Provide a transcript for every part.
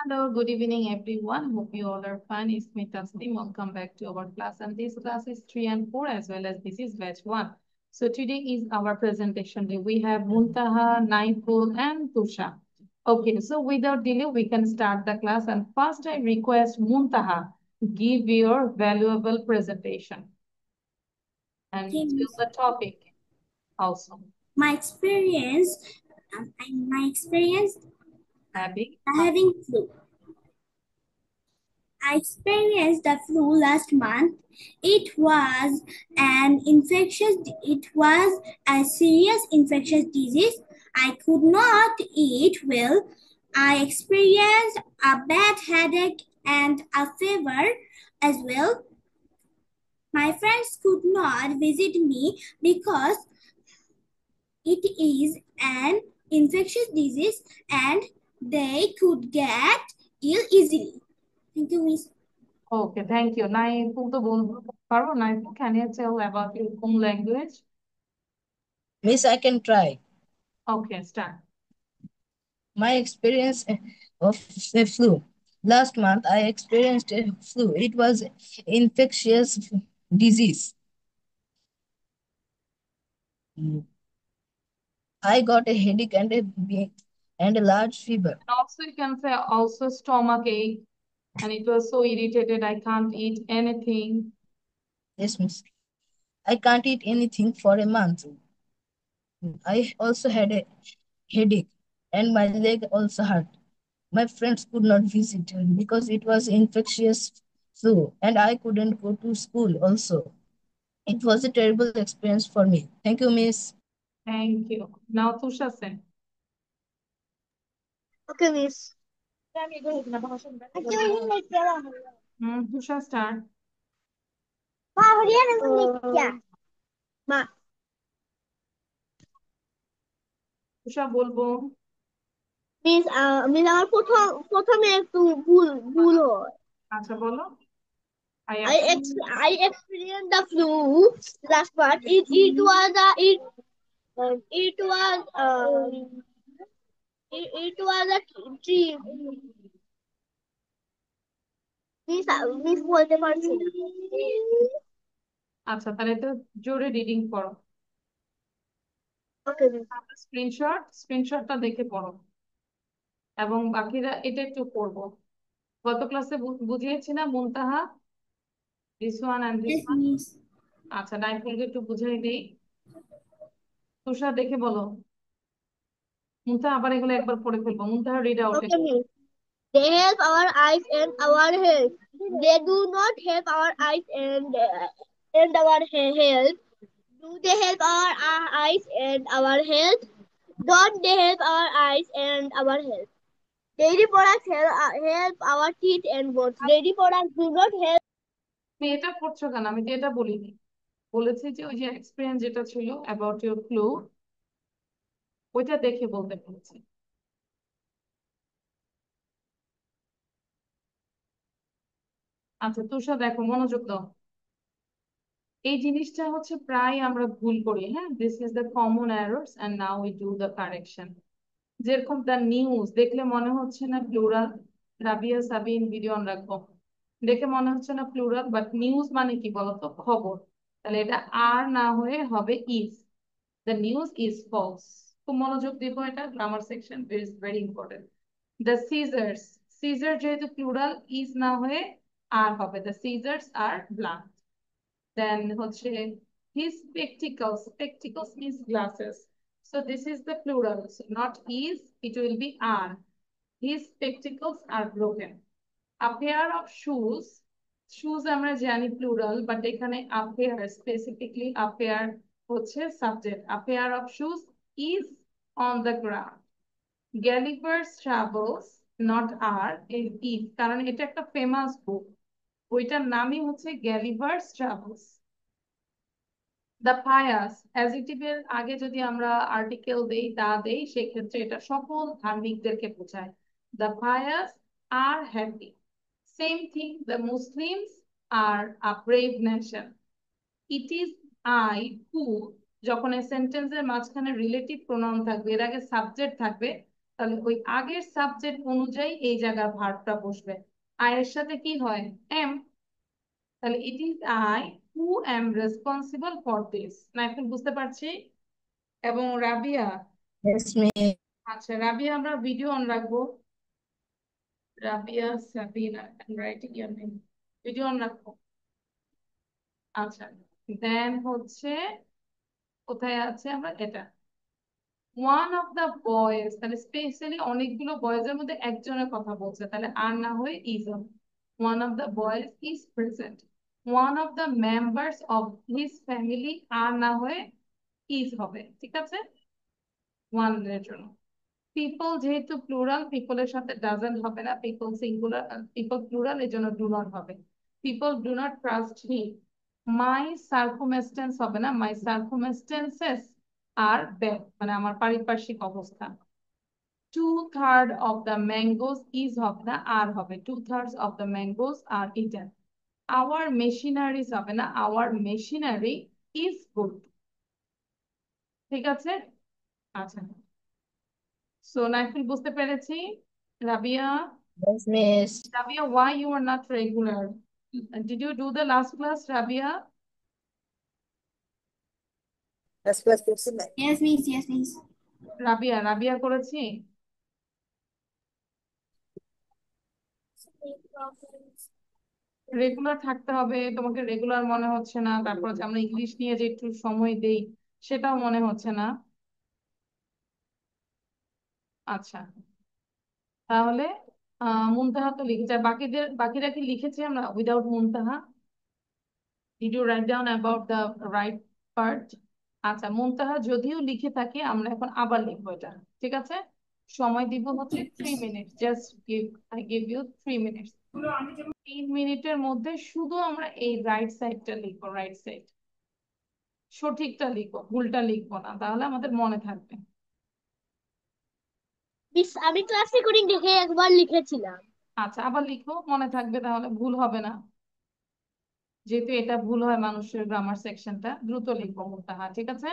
Hello, good evening, everyone. Hope you all are fine. It's me, Tasneem. Welcome back to our class. And this class is 3 and 4, as well as this is batch 1. So today is our presentation day. We have Muntaha, Naiful, and Tusha. Okay, so without delay, we can start the class. And first, I request Muntaha, give your valuable presentation and tell Things. the topic also. My experience, my experience Having having flu. I experienced the flu last month. It was it was a serious infectious disease. I could not eat well. I experienced a bad headache and a fever as well. My friends could not visit me because it is an infectious disease and they could get ill easily. Thank you, Miss. Okay, thank you. Naiful to বলতে পারো? Naiful, can you tell about your home language? Miss, I can try. Okay, start. My experience of a flu. Last month, I experienced a flu. It was infectious disease. I got a headache and a large fever. Also, you can say also stomach ache, and it was so irritated I can't eat anything. Yes, miss. I can't eat anything for a month. I also had a headache and my leg also hurt. My friends could not visit because it was infectious flu and I couldn't go to school also. It was a terrible experience for me. Thank you, miss. Thank you. Now, Tusha Sen. Okay, Miss. Tusha, start. Tusha বলবো। Miss miss আমার প্রথমে একটু ভুল হয় আচ্ছা বলো। I I ex experienced. I experienced the flu last month. It was it was a dream. Miss বলতে পারছি না আচ্ছা, তাহলে তো জোরে রিডিং করো। ওকে মিস স্ক্রিনশটটা দেখে পড়ো। এবং বাকিরা এটা একটু পড়বো। গত ক্লাসে বুঝিয়েছি না Muntaha, this one and this Yes, one. Miss আচ্ছা, নাইফুলকে একটু বুঝিয়ে দিই। তুষার দেখে বলো। মুনতাহা আবার এগুলো একবার পড়ে ফেলবো। Muntaha read out. Okay miss They help our eyes and our health. They do not help our eyes and our health. Do they help our eyes and our health? Don't they help our eyes and our health? Dairy products help our teeth and bones. Dairy products do not help. তুমি এটা পড়ছো কেন? আমি তো এটা বলিনি। বলেছি যে ওই যে এক্সপিরিয়েন্স যেটা ছিল অ্যাবাউট ইউর ফ্লু, ওইটা দেখে বলতে বলেছি। আচ্ছা তুষার দেখো, মনোযোগ দাও। এই জিনিসটা হচ্ছে প্রায় আমরা ভুল করি। হ্যাঁ, this is the common errors and now we do the correction. যেরকম দ্য নিউজ দেখলে মনে হচ্ছে না plural. Rabiya Sabin video on রাখবো। দেখে মনে হচ্ছে না প্লুরাল, বাট নিউজ মানে কি বলতো? খবর। তাহলে এটা আর না হয়ে হবে is. The news is false. খুব মনোযোগ দিব, এটা grammar section is very important. The scissors, scissor যেহেতু প্লুরাল, ইজ না হয়ে আর হবে। The scissors are blunt. Then হচ্ছে his spectacles, spectacles means glasses, so this is the plural, so not is, it will be are. His spectacles are broken. A pair of shoes, shoes আমরা জানি plural, but এখানে a pair, specifically a pair হচ্ছে subject. a pair of shoes is on the ground. Gulliver's Travels, not are, is, কারণ এটা একটা famous বুক। ওইটার নামই হচ্ছে গ্যালিভার্স ট্রাভেলস। দ্য পায়াস, অ্যাডজেক্টিভের আগে যদি আমরা আর্টিকেল দেই, দা দেই, সেক্ষেত্রে এটা সকল ধার্মিকদেরকে বোঝায়। The pious are happy. Same thing, the Muslims are a brave nation. It is I who, যখন এই সেন্টেন্সের মাঝখানে রিলেটিভ প্রোনাউন থাকবে, এর আগে সাবজেক্ট থাকবে, তাহলে ওই আগের সাবজেক্ট অনুযায়ী এই জায়গার ভার্বটা বসবে। আই এর সাথে কি হয়, এম। তাহলে ইট is I who am responsible for this. না এখন বুঝতে পারছি। এবং রাবিয়া, Yes, miss. আচ্ছা রাবিয়া আমরা ভিডিও অন রাখবো। Rabiya Sabina writing your name, video on রাখবো। আচ্ছা, দেন হচ্ছে কোথায় আছে আমরা এটা, ওয়ান অফ দা বয়েজ, তাহলে স্পেশালি অনেকগুলো বয়েজের মধ্যে একজনের কথা বলছে, তাহলে আর না হয়ে ইজ হবে। One of the boys is present. One of the members of his family are না হয়ে ইজ হবে, ঠিক আছে, ওয়ান এর জন্য। পিপল যেহেতু প্লুরাল, পিপলের সাথে ডাজেন্ট হবে না, পিপল সিঙ্গুলার, পিপল প্লুরাল, এর জন্য ডু নট হবে। People do not trust him. My circumstances হবে না, মাই সার্কুমেস্টেন্সেস আর ব্যাড, মানে আমার পারিপার্শ্বিক অবস্থা। 2/3 of the mangoes is হবে না, আর হবে 2/3 of the mangoes are eaten. Our machineries হবে না, our machinery is good, ঠিক আছে। আচ্ছা, সো নাইফুল বুঝতে পেরেছি। Rabiya, Yes, miss. Rabia, why you are not regular? Did you do the last class, Rabia? Yes, class করছি না। Yes, miss. Yes, miss. Rabiya করেছি। রেগুলার থাকতে হবে, তোমাকে রেগুলার মনে হচ্ছে না, তারপর হচ্ছে আমরা ইংলিশ নিয়ে যে একটু সময় দেই সেটাও মনে হচ্ছে না। আচ্ছা, তাহলে মুনতাহা তো লিখেছে, আর বাকিরা কি লিখেছি আমরা without Muntaha? Did you write down about the right part? আচ্ছা, মুনতাহা যদিও লিখে থাকি, আমরা এখন আবার লিখবো এটা, ঠিক আছে। সময় দিব হচ্ছে 3 minute, just I give you 3 minute. 3 মিনিটের মধ্যে শুধু আমরা এই রাইট সাইডটা লিখবো, রাইট সাইড, সঠিকটা লিখবো, ভুলটা লিখবো না, তাহলে আমাদের মনে থাকবে। মিস আমি ক্লাস রেকর্ডিং দেখে একবার লিখেছিলাম। আচ্ছা, আবার লিখো, মনে থাকবে, তাহলে ভুল হবে না। যেহেতু এটা ভুল হয় মানুষের গ্রামার সেকশনটা, দ্রুত লিখবো মুনতাহা, ঠিক আছে।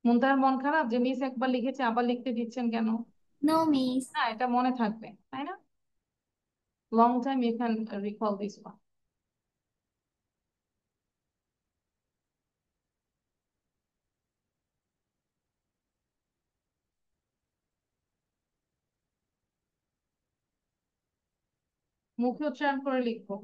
মুনতাহার মন খারাপ যে মিস একবার লিখেছে আবার লিখতে দিচ্ছেন কেন? No, miss. না, এটা মনে থাকবে, তাই না? Long time you can recall this one. মুখে উচ্চারণ করে লিখবো।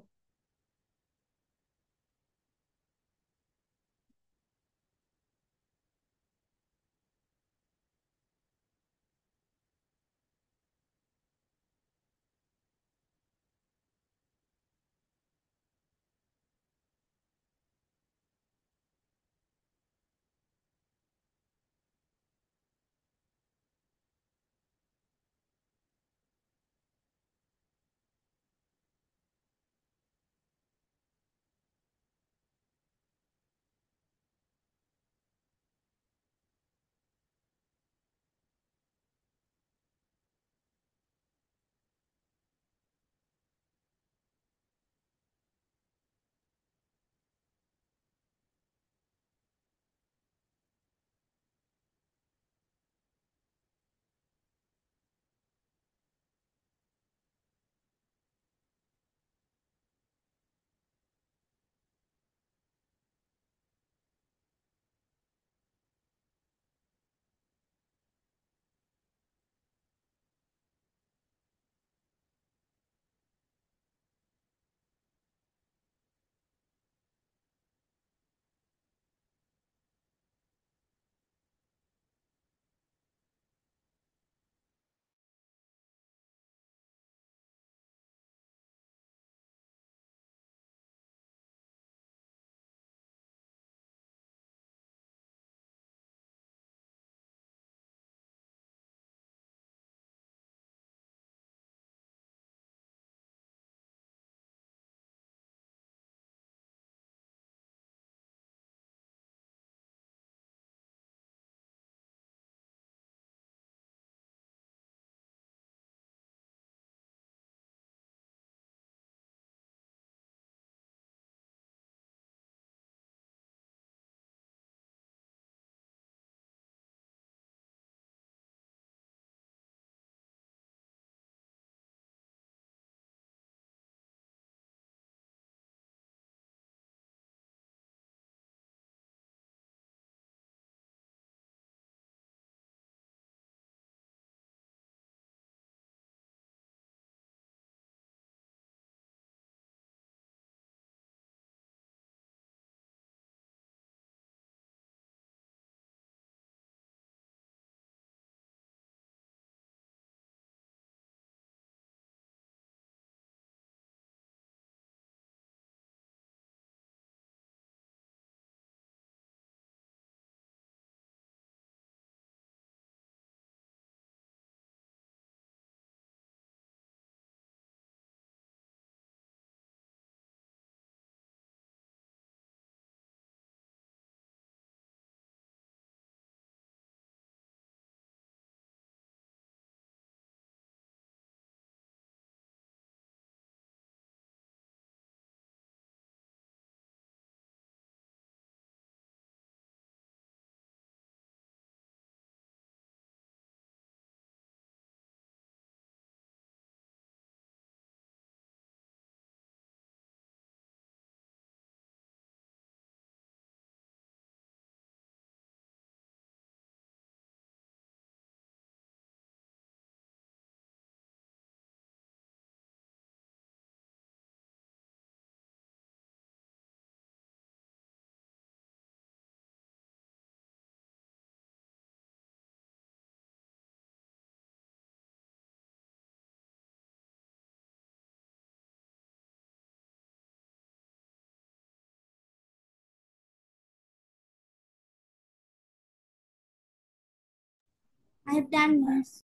I have done, miss.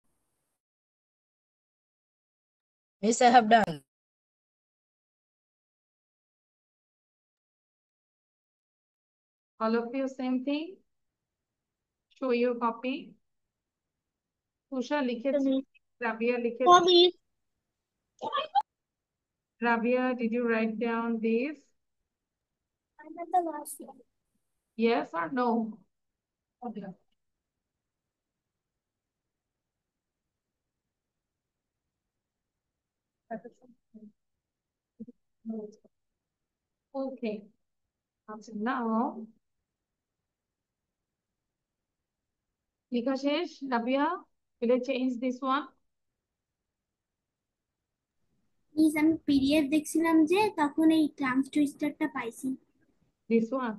Miss, I have done. All of you same thing? Show your copy. তুষার লিখেছে, রাবিয়া লিখেছে। Promise. Rabia, did you write down this? I'm at the last one. Yes or no? Okay. Okay. Now, লেখা শেষ, Rabiya? Will I change this one? Miss আমি PDF দেখছিলাম যে তখন এই tongue টুইস্টারটা পাইছি। This one?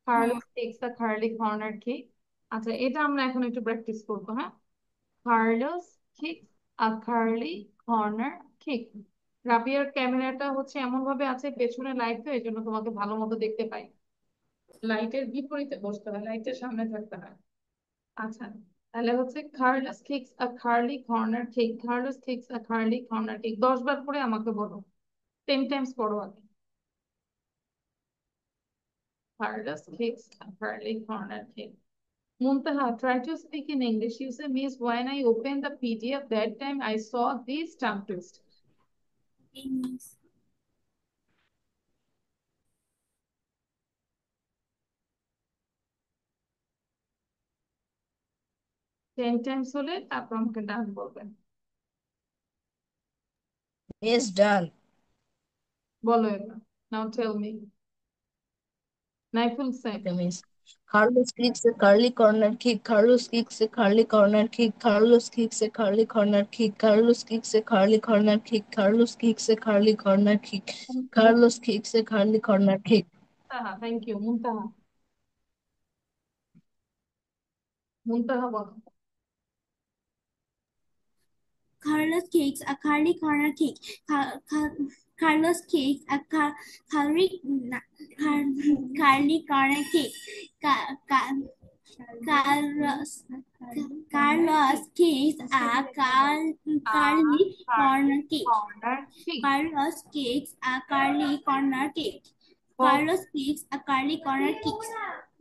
Carlos takes the curly corner kick. আচ্ছা, এটা আমরা এখন একটু প্র্যাকটিস করবো, হ্যাঁ? Carlos kicks a curly corner kick. রাবিয়ার ক্যামেরাটা হচ্ছে এমন ভাবে আছে, পেছনে লাইট, তো এই জন্য তোমাকে ভালো মতো দেখতে পাই। লাইটের বিপরীতে বসতে হয়, লাইটের সামনে থাকতে হয়। আচ্ছা, তাহলে হচ্ছে Carlos kicks a curly corner kick. Carlos kicks a curly corner kick. 10 বার পরে আমাকে বলো, 10 times পড়ো আগে। Carlos kicks a curly corner kick. Muntaha, try to speak in English. You say, Miss, when I opened the PDF, that time I saw this tongue twist. এই miss. 10 times হলে তারপর আমাকে ডান বলবেন। Miss, done. বলো এবার। Now tell me. Naiful say. Okay, Miss. Carlos kicks a curly corner kick. Carlos kicks a curly corner kick. Carlos kicks a curly corner kick. Carlos kicks a curly corner kick. Carlos kicks a curly corner kick. Carlos kicks a curly corner kick. Muntaha, thank you. Muntaha. Muntaha বলো। Carlos kicks a curly corner kick. Carlos kicks a curly corner kick. Carlos kicks a curly corner kick. Corner kick. Carlos kicks a curly corner kick. Carlos kicks a curly corner kick.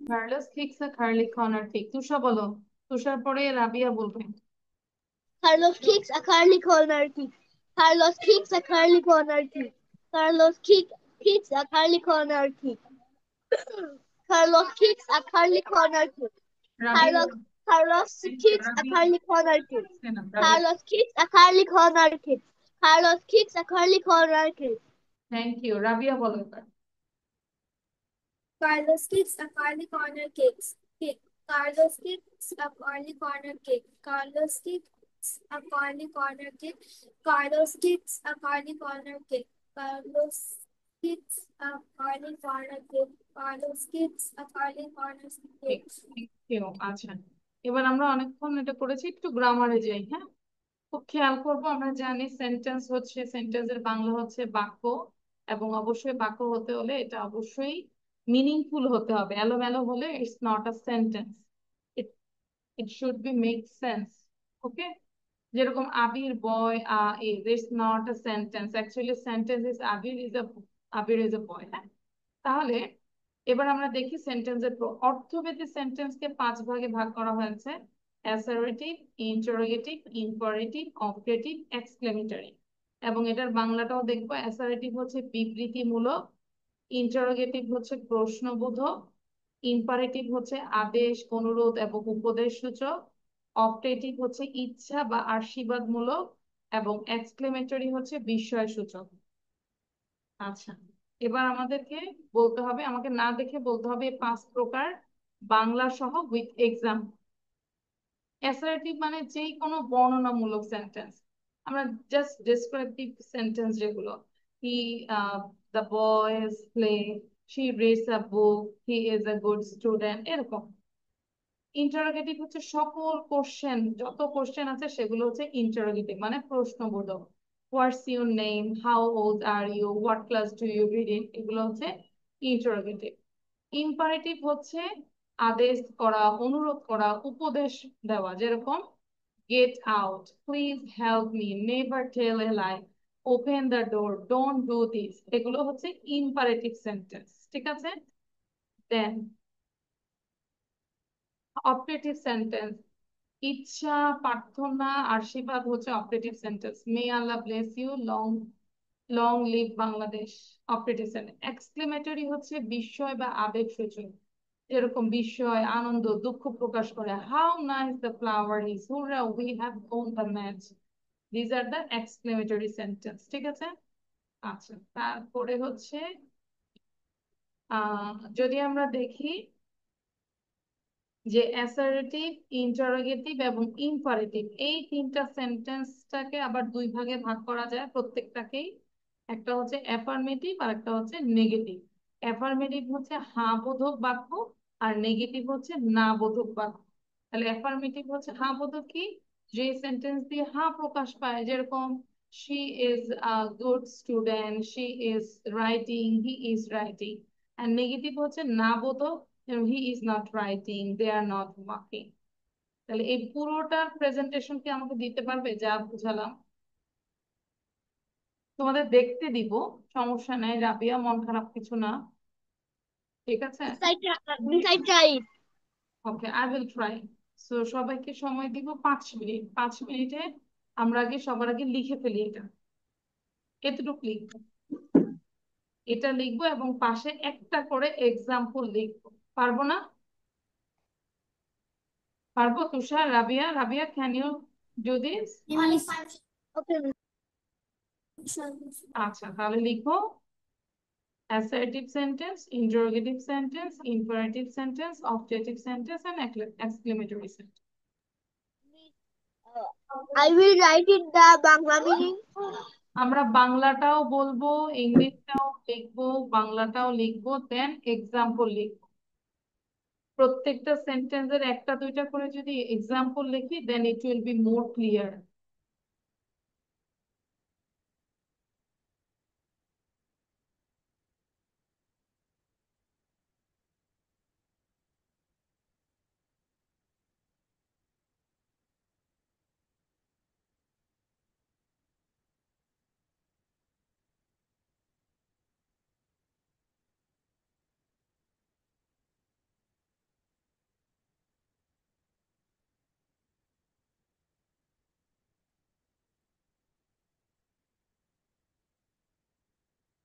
Carlos kicks a curly corner kick. Tusha বলো। তুষার পরে রাবিয়া বলবে। Carlos kicks a curly corner kick. Carlos kicks a curly corner kick. Carlos kicks a curly corner kick. Carlos kicks a curly corner kick. Carlos kicks a curly corner kick. Carlos kicks a curly corner kick. Carlos kicks a curly corner kick. Thank you. Rabiya বলো এবার। Carlos kicks a curly corner kick. Carlos kicks a curly corner kick. Carlos kicks a curly corner kick. Carlos kicks a curly corner kick. Carlos kicks a curly corner kick. Carlos kicks a curly corner kick. Thank you. আচ্ছা, এবার আমরা অনেকক্ষণ এটা করেছি, একটু গ্রামারে যাই, হ্যাঁ? খুব খেয়াল করবো, আমরা জানি সেন্টেন্স হচ্ছে, সেন্টেন্সের বাংলা হচ্ছে বাক্য, এবং অবশ্যই বাক্য হতে হলে এটা অবশ্যই মিনিংফুল হতে হবে। এলোমেলো হলে it's not a sentence, it it should be make sense. Okay, যেরকম আবির বয় is it's not a sentence, actually sentence is Abir is a boy, হ্যাঁ? তাহলে এবার আমরা দেখি সেন্টেন্সের অর্থভেদে সেন্টেন্সকে 5 ভাগে ভাগ করা হয়েছে: assertive, interrogative, imperative, objective, exclamatory. এবং এটার বাংলাটাও দেখবো। অ্যাসার্টিভ হচ্ছে বিবৃতিমূলক, ইন্টারোগেটিভ হচ্ছে প্রশ্নবোধক, ইম্পারেটিভ হচ্ছে আদেশ, অনুরোধ এবং উপদেশ সূচক, অবজেক্টিভ হচ্ছে ইচ্ছা বা আশীর্বাদমূলক, এবং এক্সক্লেমেটরি হচ্ছে বিস্ময় সূচক। আচ্ছা, এবার আমাদেরকে বলতে হবে, আমাকে না দেখে বলতে হবে 5 প্রকার বাংলা সহ উইথ এক্সাম। অ্যাসার্টিভ মানে যেই কোনো বর্ণনামূলক সেন্টেন্স, আমরা জাস্ট ডেসক্রিপটিভ সেন্টেন্স যেগুলো, he the boys play, she reads a book, he is a good student, এরকম। ইন্টারোগেটিভ হচ্ছে সকল কোশ্চেন, যত কোশ্চেন আছে সেগুলো হচ্ছে ইন্টারোগেটিভ, মানে প্রশ্নবোধক। What's your name, how old are you, what class do you read in, এগুলো হচ্ছে ইন্টারোগেটিভ। ইম্পারেটিভ হচ্ছে আদেশ করা, অনুরোধ করা, উপদেশ দেওয়া, যেরকম get out, please help me, never tell a lie, open the door, don't do this, এগুলো হচ্ছে ইম্পারেটিভ সেন্টেন্স। ঠিক আছে, দেন অপারেটিভ সেন্টেন্স, ইচ্ছা, প্রার্থনা, আশীর্বাদ হচ্ছে operative sentence. May Allah bless you, long long live Bangladesh, operative sentence. Exclamatory হচ্ছে বিস্ময় বা আবেগ সূচক, যেরকম বিস্ময়, আনন্দ, দুঃখ প্রকাশ করে, how nice the flower is, হুররা we have won the match, these are the exclamatory sentence. ঠিক আছে, আচ্ছা তারপরে হচ্ছে যদি আমরা দেখি যে অ্যাসার্টিভ, ইন্টারোগেটিভ এবং ইম্পারেটিভ, এই তিনটা সেন্টেন্সটাকে আবার দুই ভাগে ভাগ করা যায় প্রত্যেকটাকেই। একটা হচ্ছে অ্যাফার্মেটিভ আর একটা হচ্ছে নেগেটিভ। অ্যাফার্মেটিভ হচ্ছে হ্যাঁ বোধক বাক্য, আর নেগেটিভ হচ্ছে না বোধক বাক্য। তাহলে অ্যাফার্মেটিভ হচ্ছে হ্যাঁ বোধক কি, যে সেন্টেন্স দিয়ে হ্যাঁ প্রকাশ পায়, যেরকম she is a good student, she is writing, he is writing. আর নেগেটিভ হচ্ছে না বোধক, he is not writing, they are not walking. তাহলে এই পুরোটার প্রেজেন্টেশন কি আমাকে দিতে পারবে যা বুঝালাম? তোমাদের দেখতে দিব, সমস্যা নেই রাবিয়া, মন খারাপ কিছু না। ঠিক আছে, Miss, I tried. Okay, I will try. So সবাইকে সময় দিব 5 মিনিট। 5 মিনিটে আমরা আগে সবার আগে লিখে ফেলি এটা, এতটুকু লিখবো, এটা লিখবো এবং পাশে একটা করে এক্সাম্পল লিখবো। পারবো না? পারবো Tushar, Rabiya? Rabiya, can you do this? Okay, Miss. আচ্ছা তাহলে লিখো assertive sentence, interrogative sentence, imperative sentence, objective sentence, and exclamatory sentence. I will write it the Bangla meaning. আমরা বাংলাটাও বলবো, ইংলিশটাও লিখবো, বাংলাটাও লিখবো, দেন এক্সাম্পল লিখবো। প্রত্যেকটা সেন্টেন্সের একটা দুইটা করে যদি এক্সাম্পল লিখি, then it will be more clear.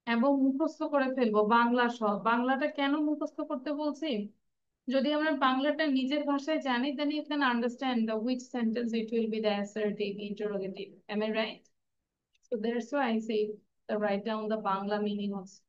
এবং মুখস্থ করে ফেলবো বাংলা সহ। বাংলাটা কেন মুখস্থ করতে বলছি, যদি আমরা বাংলাটা নিজের ভাষায় জানি, then you can understand the which sentence it will be the assertive, interrogative. Am I right? So that's why I say write down the Bangla meaning also.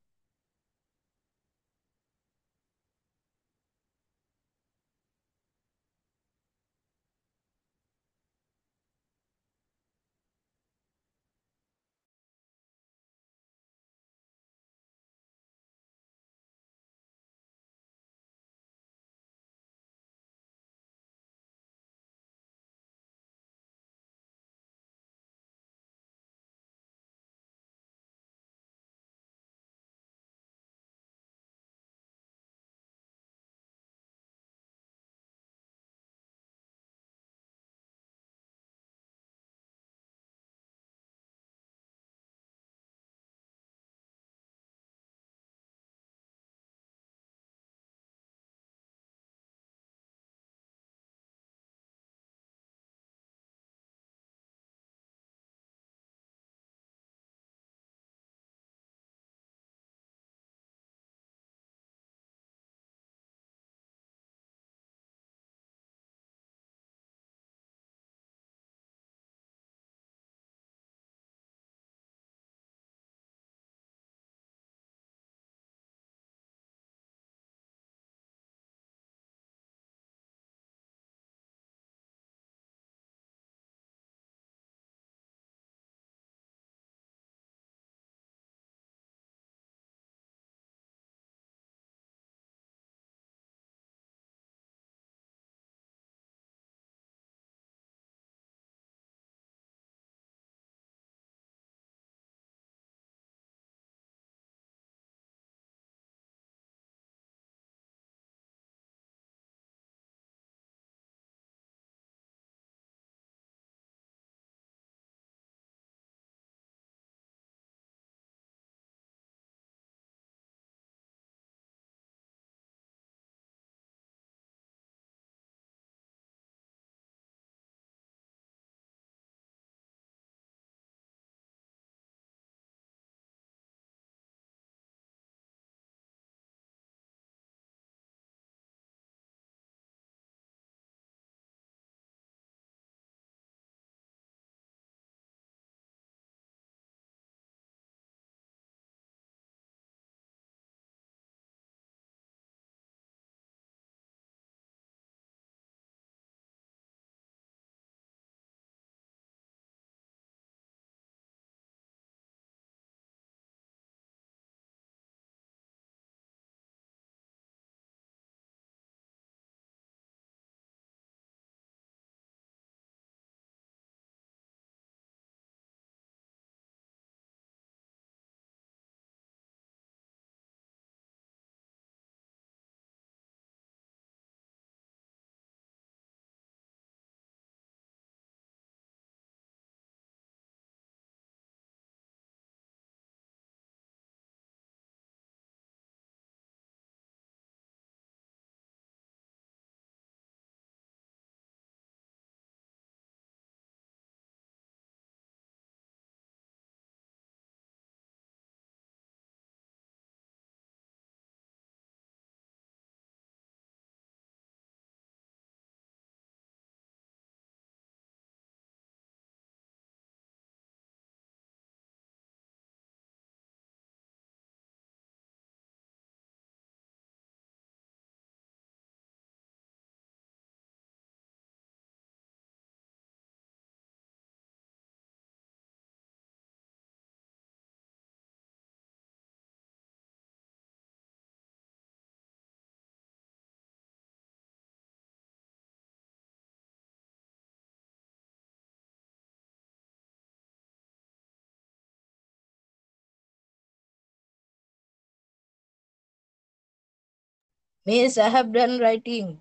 Miss, I have done writing.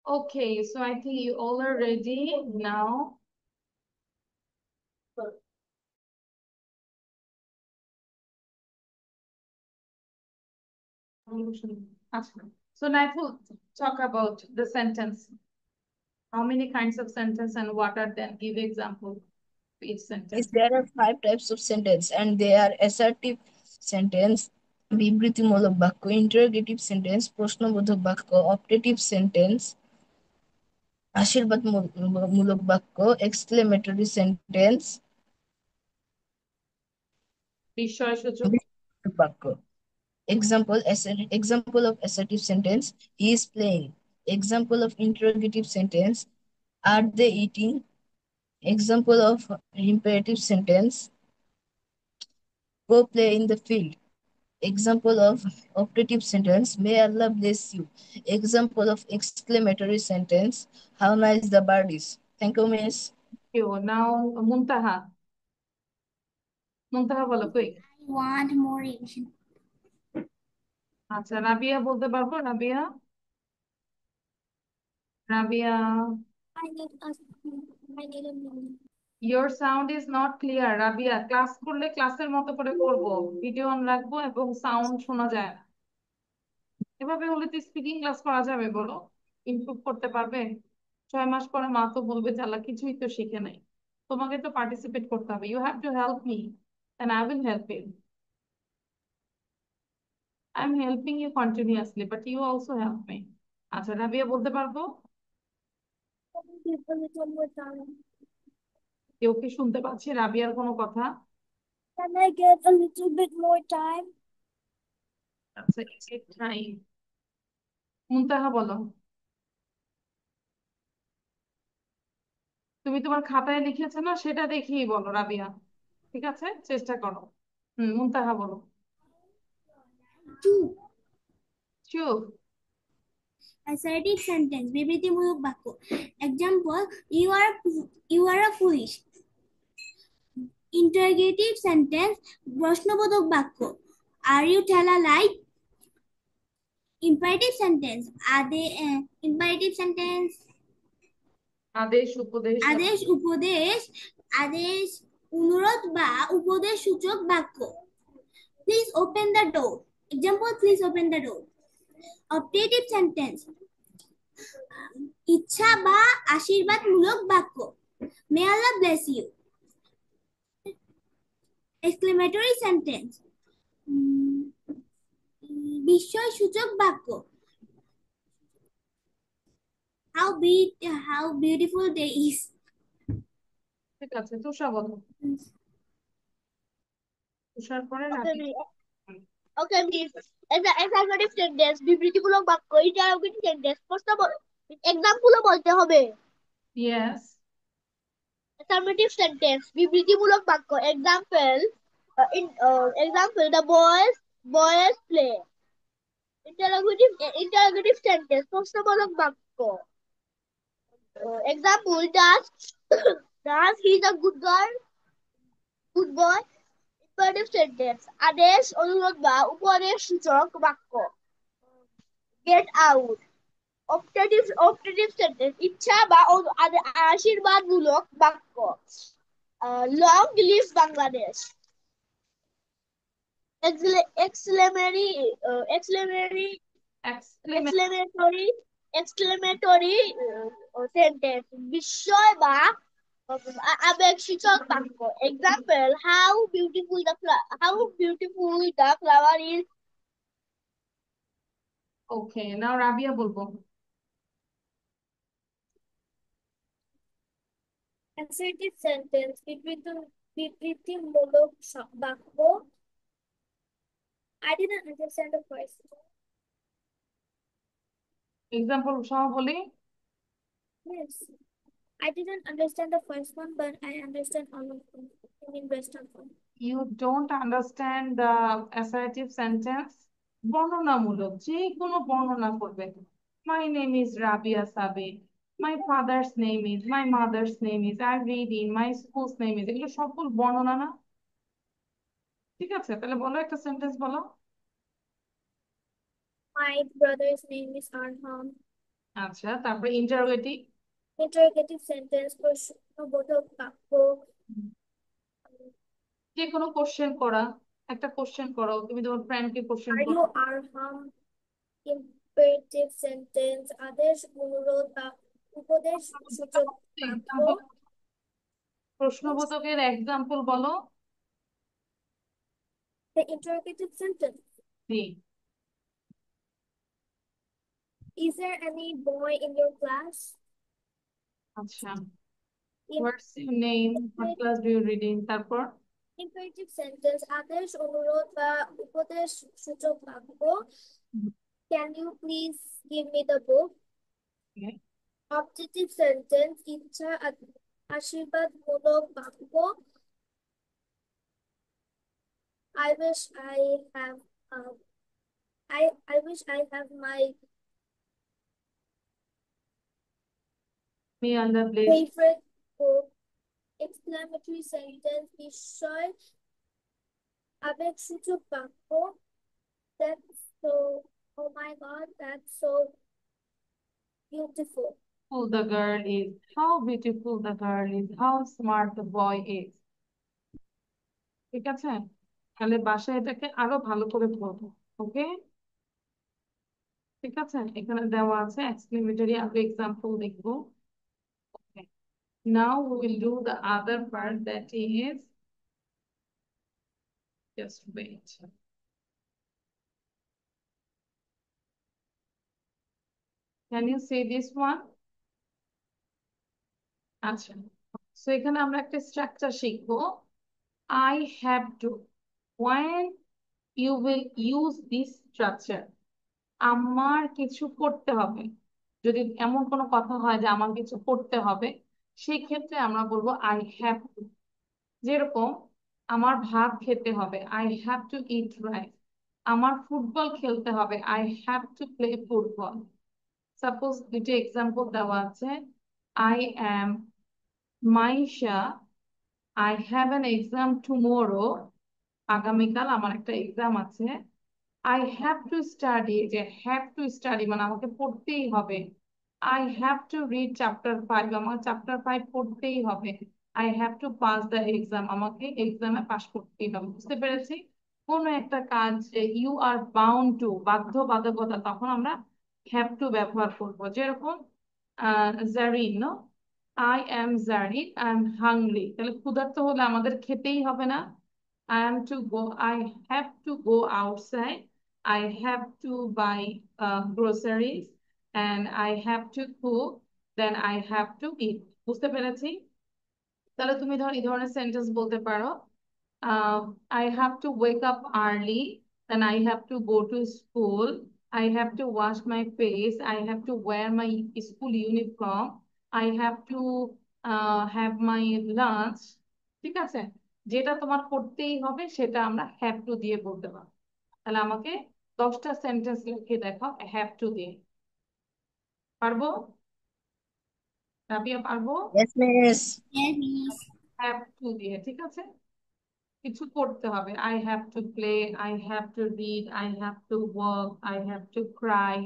Okay, so I think you all are ready now. So Naiful, talk about the sentence. How many kinds of sentence and what are them? Give example for each Miss, sentence. there are 5 types of sentence and they are assertive sentence, বিবৃতিমূলক বাক্য, interrogative sentence, প্রশ্নবোধক বাক্য, optative sentence, আশীর্বাদমূলক বাক্য, exclamatory sentence, বিস্ময়সূচক বাক্য. Example of assertive sentence, he is playing. Example of interrogative sentence, are they eating? Example of imperative sentence, go play in the field. Example of optative sentence, may Allah bless you. Example of exclamatory sentence, how nice the bird is. Thank you, miss. কেউ নাও মুনতাহা মুনতাহা বলো কই I want more revision. আচ্ছা রাবিয়া বলতে পারবো Rabiya Rabiya I need a minute. your sound is not clear Rabiya class করলে ক্লাসের মতো করে করব ভিডিও অন রাখবো এবং সাউন্ড শোনা যায় না এভাবে হলে তো স্পিকিং ক্লাস করা যাবে বলো ইমপ্রুভ করতে পারবে 6 মাস পরে মা তো বলবে জ্বালা কিছুই তো শিখে নাই তোমাকে তো পার্টিসিপেট করতে হবে you have to help me and I will help you I am helping you continuously but you also help me আচ্ছা রাবিয়া বলতে পারবো Give a little more time. কেউ কি শুনতে পাচ্ছে রাবিয়ার কোনো কথা Can I get a little bit more time? আচ্ছা ট্রাই মুনতাহা বলো তুমি তোমার খাতায় লিখেছো না সেটা দেখেই বলো রাবিয়া ঠিক আছে চেষ্টা করো মুনতাহা বলো Two. চুপ Assertive sentence. বিবৃতিমূলক বাক্য. Example, you are a foolish. Interrogative sentence. প্রশ্নবোধক বাক্য. Are you tell a lie? Imperative sentence. Imperative sentence. আদেশ উপদেশ আদেশ উপদেশ আদেশ অনুরোধ বা উপদেশ সূচক বাক্য. Please open the door. Example, please open the door. Optative sentence. ইচ্ছা বা আশীর্বাদমূলক বাক্য. May Allah bless you. Exclamatory sentence. বিস্ময়সূচক বাক্য. How beautiful day is. ঠিক আছে তুষার বলো তুষার পরে Okay, রাবি miss. Okay, miss. Exaggerative sentence, বিবৃতিমূলক বাক্য, interrogative sentence, এক্সাম্পলও বলতে হবে। ইয়েস Affirmative sentence, বিবৃতিমূলক বাক্য, example, the boys play. Interrogative sentence, প্রশ্নবোধক বাক্য. Example, does he is a good girl, good boy. imperative sentence আদেশ অনুরোধ বা উপদেশ সূচক বাক্য get out optative sentence ইচ্ছা বা আশীর্বাদমূলক বাক্য long live Bangladesh exclamatory exclamatory Exclamation. exclamatory sentence বিস্ময় বা আবেগসূচক বাক্য example how beautiful the flower is. Okay, now Rabia বলবো। Assertive sentence বিবৃতিমূলক বাক্য I didn't understand the first one. Example সহ বলি। Yes. I didn't understand the first one, but I understand all of them. I mean, rest of them. You don't understand the assertive sentence? বর্ণনামূলক যে কোনো বর্ণনা করবে। My name is Rabia Sabit. My father's name is, my mother's name is, I read in, my school's name is, এগুলো সবগুলো বর্ণনা না? ঠিক আছে, তাহলে বলো একটা সেন্টেন্স বলো। My brother's name is Arham. আচ্ছা, তারপরে ইন্টারোগেটিভ। Interrogative sentence প্রশ্নবোধক বাক্য যে কোনো কোশ্চেন করা, একটা কোশ্চেন করো, তুমি তোমার ফ্রেন্ডকে কোশ্চেন Are করো। you Arham? Imperative sentence আদেশ অনুরোধ বা উপদেশ সূচক বাক্য প্রশ্নবোধকের এক্সাম্পল বলো। The interrogative sentence. G. Is there any boy in your class? আচ্ছা, In what's your name, what class do you read in, তারপর imperative sentence আদেশ অনুরোধ বা উপদেশ সূচক বাক্য Can you please give me the book? Okay. Objective sentence ইচ্ছা আশীর্বাদমূলক বাক্য I wish I have I wish I have my me on the place. favorite book. Exclamatory sentence বিস্ময় আবেগসূচক বাক্য That's so oh my god that's so beautiful. Who the girl is, how beautiful the girl is, how smart the boy is. ঠিক আছে, তাহলে বাসায় এটাকে আরো ভালো করে পড়বো। ওকে, ঠিক আছে, এখানে দেওয়া আছে এক্সক্লেমেটরি, আরো এক্সাম্পল দেখবো। Okay. Now we will do the other part, that is, just wait. Can you see this one? আচ্ছা, so এখানে আমরা একটা স্ট্রাকচার শিখবো। I have to, when you will use this structure, আমার কিছু করতে হবে। যদি এমন কোনো কথা হয় যে আমার কিছু করতে হবে, সেই ক্ষেত্রে আমরা বলবো I have to। যেরকম আমার ভাত খেতে হবে, I have to eat rice। আমার ফুটবল খেলতে হবে, I have to play football। Suppose দুটো এক্সাম্পল দেওয়া আছে। I am Maisha, I have an exam tomorrow। আগামীকাল আমার একটা এক্সাম আছে। I have to study, যে have to study মানে আমাকে পড়তেই হবে। I have to read chapter 5, আমার চ্যাপ্টার 5 পড়তেই হবে। I have to pass the exam, আমাকে এক্সামে পাশ করতেই হবে। বুঝতে পেরেছি? কোনো একটা কাজ you are bound to, বাধ্যবাধকতা, তখন আমরা have to ব্যবহার করব। যেরকম Zarin, no? I am Zarin, I am hungry, তাহলে ক্ষুধার্ত হলে আমাদের খেতেই হবে না? I have to go outside, I have to buy groceries, and I have to cook, then I have to eat। বুঝতে পেরেছি? তাহলে তুমি ধর এই ধরনের সেন্টেন্স বলতে পারো, I have to wake up early, then I have to go to school, I have to wash my face, I have to wear my school uniform, I have to have my lunch। ঠিক আছে, যেটা তোমার করতেই হবে সেটা আমরা have to দিয়ে বলতে পারবো। তাহলে আমাকে 10টা সেন্টেন্স লিখে দেখাও have to দিয়ে। পারবো? রাবিয়া পারবো? Yes, miss. Yes, miss. have to দিয়ে, ঠিক আছে। কিছু করতে হবে। I have to play, I have to read, I have to work, I have to cry.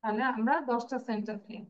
তাহলে আমরা 10টা সেন্টেন্স নিই।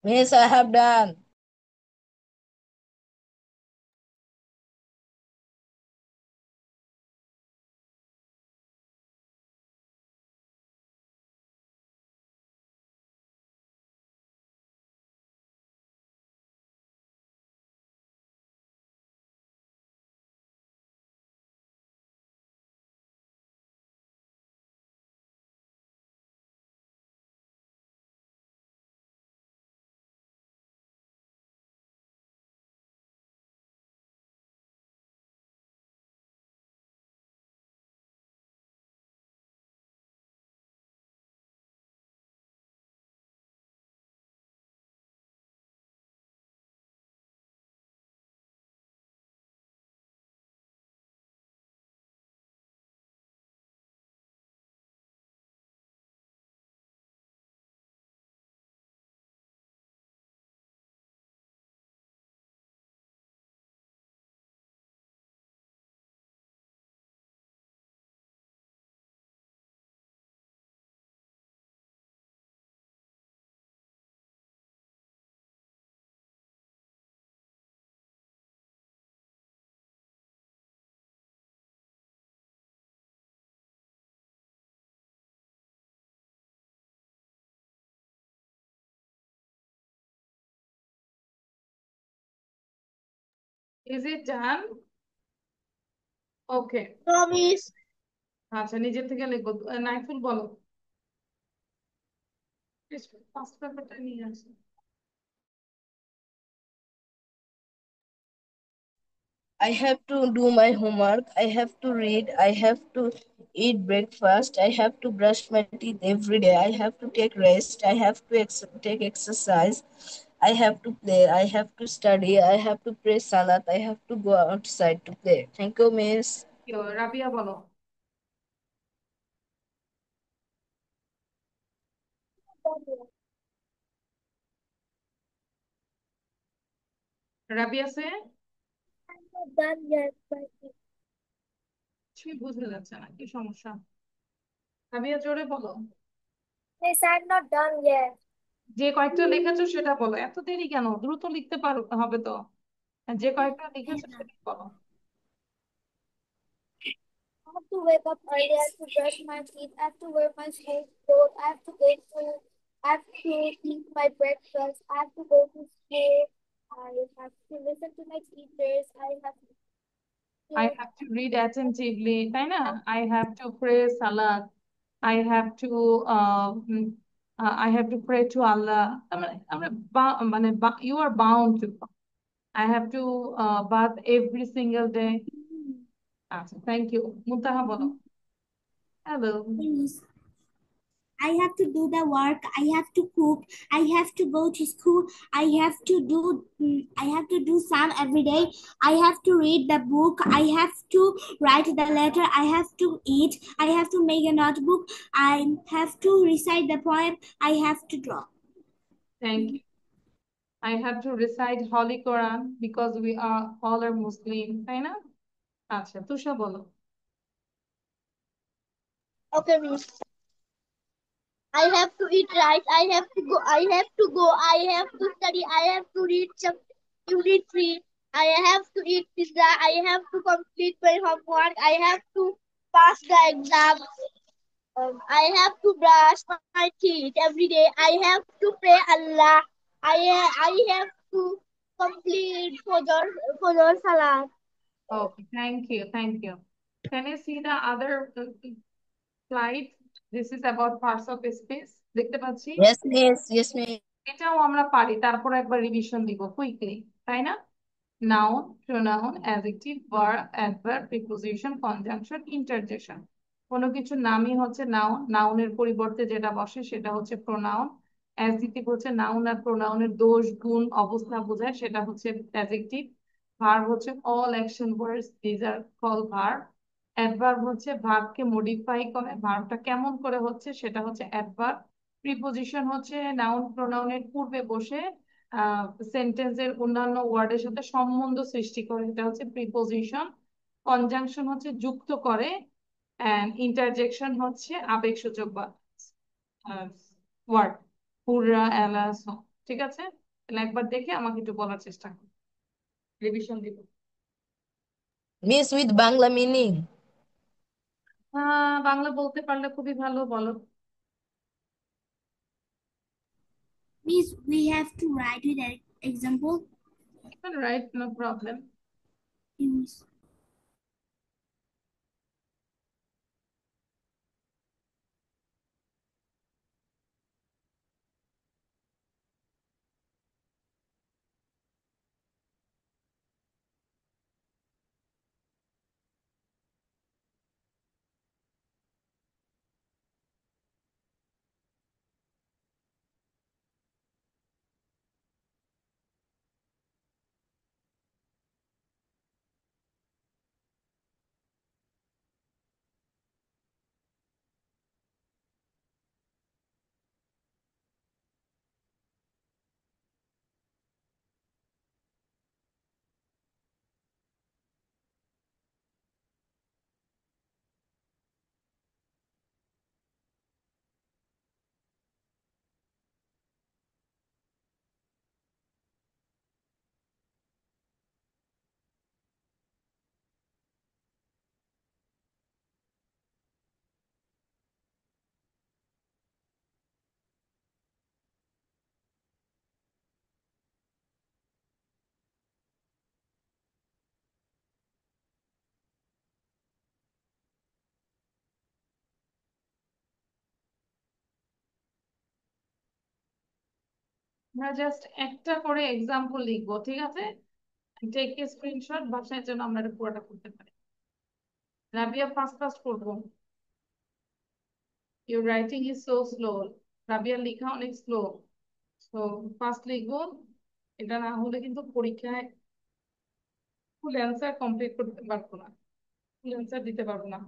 Miss, I have done. Is it done? Okay. Promise. আচ্ছা, নিজের থেকে লিখবো। নাইফুল বলো, ফার্স্ট পেপারটা নিয়ে আসো। I have to do my homework. I have to read. I have to eat breakfast. I have to brush my teeth every day. I have to take rest. I have to take exercise. I have to play. I have to study. I have to pray salat. I have to go outside to play. Thank you, Miss. Rabiya বলো। রাবিয়া সে I'm not done yet, but কিছুই বোঝা যাচ্ছে না, কি সমস্যা? রাবিয়া জোরে বলো। Miss, I'm not done yet. যে কয়েকটা লিখেছো সেটা বলো, এত দেরি কেন? দ্রুত লিখতে পারো, হবে তো। যে কয়েকটা লিখেছো সেটা বলো। I have to wake up early, I have to brush my teeth, I have to wear my school clothes, I have to go to, I have to eat my breakfast, I have to go to school, I have to listen to my teachers, I have I to have to read attentively, তাই না? I have to pray salat, I have to I have to pray to Allah। তার মানে আমরা মানে you are bound to, I have to bath every single day। আচ্ছা, thank you. মুনতাহা বলো। Hello. finish. I have to do the work. I have to cook. I have to go to school. I have to do. I have to do some every day. I have to read the book. I have to write the letter. I have to eat. I have to make a notebook. I have to recite the poem. I have to draw. Thank you। I have to recite Holy Quran because we are all are Muslim, তাই না? আচ্ছা, তুষা বলো। Okay, miss. I have to eat rice. I have to go. I have to go. I have to study. I have to read some unit 3. I have to eat pizza. I have to complete my homework. I have to pass the exam. I have to brush my teeth every day. I have to pray Allah. I have to complete for salat. Okay, thank you, thank you। Can you see the other slide? This is about parts of space, দেখতে পাচ্ছি। Yes, miss. Yes, miss. এটাও আমরা পারি, তারপর একবার revision দিব quickly, তাই না? Noun, pronoun, adjective, verb, adverb, preposition, conjunction, interjection. কোনো কিছু নামই হচ্ছে নাউন, নাউনের পরিবর্তে যেটা বসে সেটা হচ্ছে প্রোনাউন। অ্যাডজেক্টিভ হচ্ছে নাউন আর প্রোনাউনের দোষ, গুণ, অবস্থা বোঝায়, সেটা হচ্ছে অ্যাডজেক্টিভ। ভার্ব হচ্ছে all action words, these are call verb. Adverb হচ্ছে ভার্বকে মডিফাই করে, ভার্বটা কেমন করে হচ্ছে সেটা হচ্ছে অ্যাডভার্ব। প্রিপোজিশন হচ্ছে নাউন প্রোনাউনের পূর্বে বসে সেন্টেন্সের অন্যান্য ওয়ার্ডের সাথে সম্বন্ধ সৃষ্টি করে, এটা হচ্ছে প্রিপোজিশন। কনজাংশন হচ্ছে যুক্ত করে, এন্ড ইন্টারজেকশন হচ্ছে আবেগসূচক বা ওয়ার্ড, হুররা, এলা, সো। ঠিক আছে, তাহলে একবার দেখে আমাকে একটু বলার চেষ্টা করো, রিভিশন দিব। Miss with Bangla meaning. Bangla বলতে পারলে খুবই ভালো, বলো। Miss, we have to write with an example. Right, no problem. Miss. আমরা জাস্ট একটা করে এক্সাম্পল লিখবো, ঠিক আছে? টেক এ স্ক্রিনশট, বাসায় যেন আমরা এটা পুরোটা করতে পারি। রাবিয়া ফাস্ট ফাস্ট করবো। Your writing is so slow. রাবিয়ার লেখা অনেক স্লো, সো ফাস্ট লিখবো। এটা না হলে কিন্তু পরীক্ষায় ফুল অ্যান্সার কমপ্লিট করতে পারবো না, ফুল অ্যান্সার দিতে পারবো না।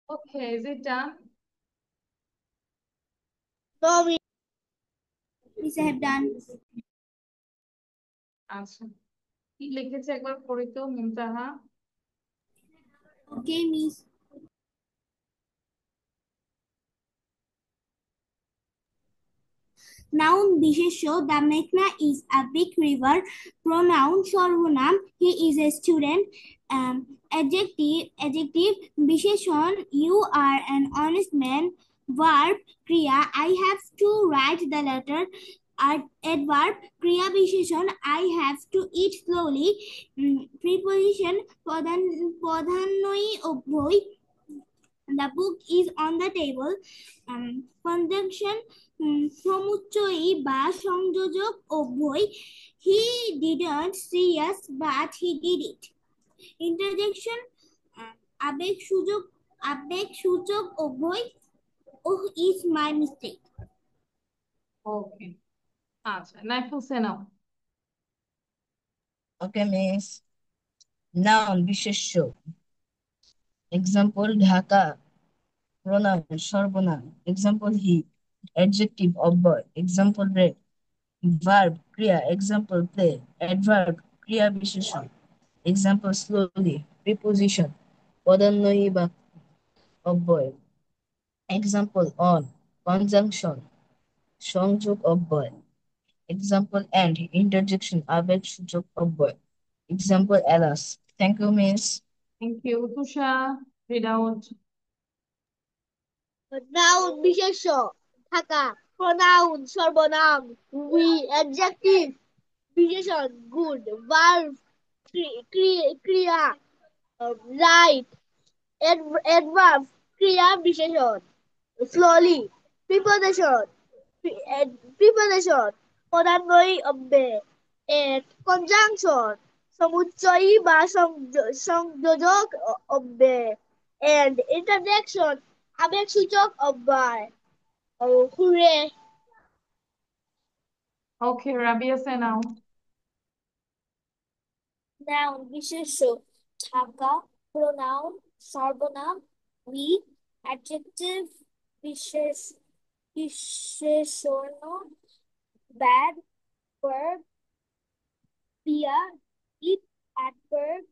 Okay, is it done? No, Miss. Miss, I have done. আচ্ছা, কি লিখেছে একবার পড়ি তো মুনতাহা। Okay, Miss. Noun বিশেষ্য, the Meghna is a big river. Pronoun সর্বনাম, he is a student. Adjective বিশেষণ, you are an honest man. Verb ক্রিয়া, I have to write the letter. Adverb ক্রিয়া বিশেষণ, I have to eat slowly. Preposition প্রধানই অব্যয়, the book is on the table. Conjunction সমুচ্চয়ী বা সংযোজক অব্যয়, he didn't see us but he did it. Interjection আবেগসূচক অব্যয়, oh is my mistake. ওকে, আচ্ছা Naiful সেনাও। Okay, Miss. Noun বিশেষ্য, example Dhaka, pronoun সর্বনাম, example he, adjective অব্যয়, example red, verb ক্রিয়া, example play, adverb ক্রিয়া বিশেষণ, example slowly, preposition পদান্বয়ী বা অব্যয়, example on, conjunction সংযোগ অব্যয়, example and, interjection আবেগসূচক অব্যয়, example alas. Thank you, Miss. Thank you. Tusha, read out. Noun বিশেষ্য, থাকা। Pronoun সর্বনাম, we. Adjective বিশেষণ, good. Verb ক্রিয়া, right. Adverb ক্রিয়া বিশেষণ, slowly. Preposition preposition পদান্বয়ী অব্যয়। And conjunction সমুচ্চয়ী বা সংযোজক অব্যয়। And interjection আবেগসূচক অব্যয়। হুরে। ওকে, রাবিয়া সেনাও। Noun বিশেষ্য, ঢাকা। Pronoun সর্বনাম, we. Adjective বিশেষণ, bad. Verb ক্রিয়া, eat. Adverb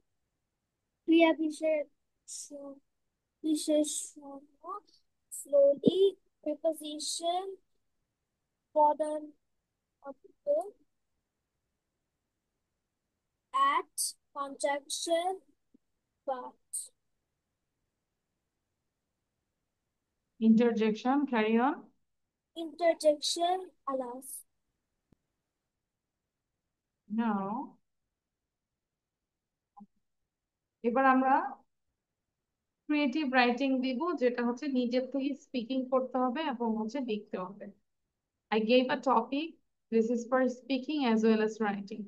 ক্রিয়া বিশেষণ, slowly. Preposition পদার্থ, at. Conjunction but. Interjection, carry on. Interjection alas. নাও এবার আমরা ক্রিয়েটিভ রাইটিং দিব, যেটা হচ্ছে নিজের থেকে স্পিকিং করতে হবে এবং হচ্ছে লিখতে হবে। I gave a topic. This is for speaking as well as writing.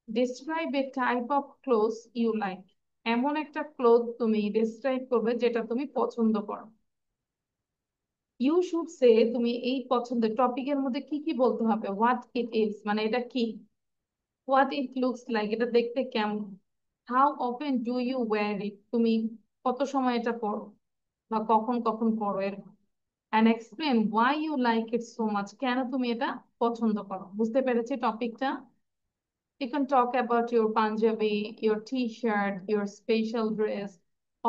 Describe a type of clothes you like. এমন একটা ক্লোথ তুমি ডেসক্রাইব করবে যেটা তুমি পছন্দ করো। ইউ শুড সে, তুমি এই পছন্দের টপিকের মধ্যে কি কি বলতে হবে। হোয়াট ইট ইজ, মানে এটা কি। হোয়াট ইট লুকস লাইক, এটা দেখতে কেমন। How often do you wear it, তুমি কত সময় এটা পরো বা কখন কখন পরো এরকম। and explain why you like it so much, কেন তুমি এটা পছন্দ করো। বুঝতে পেরেছি টপিকটা? You can talk about your Punjabi, your t-shirt, your special dress,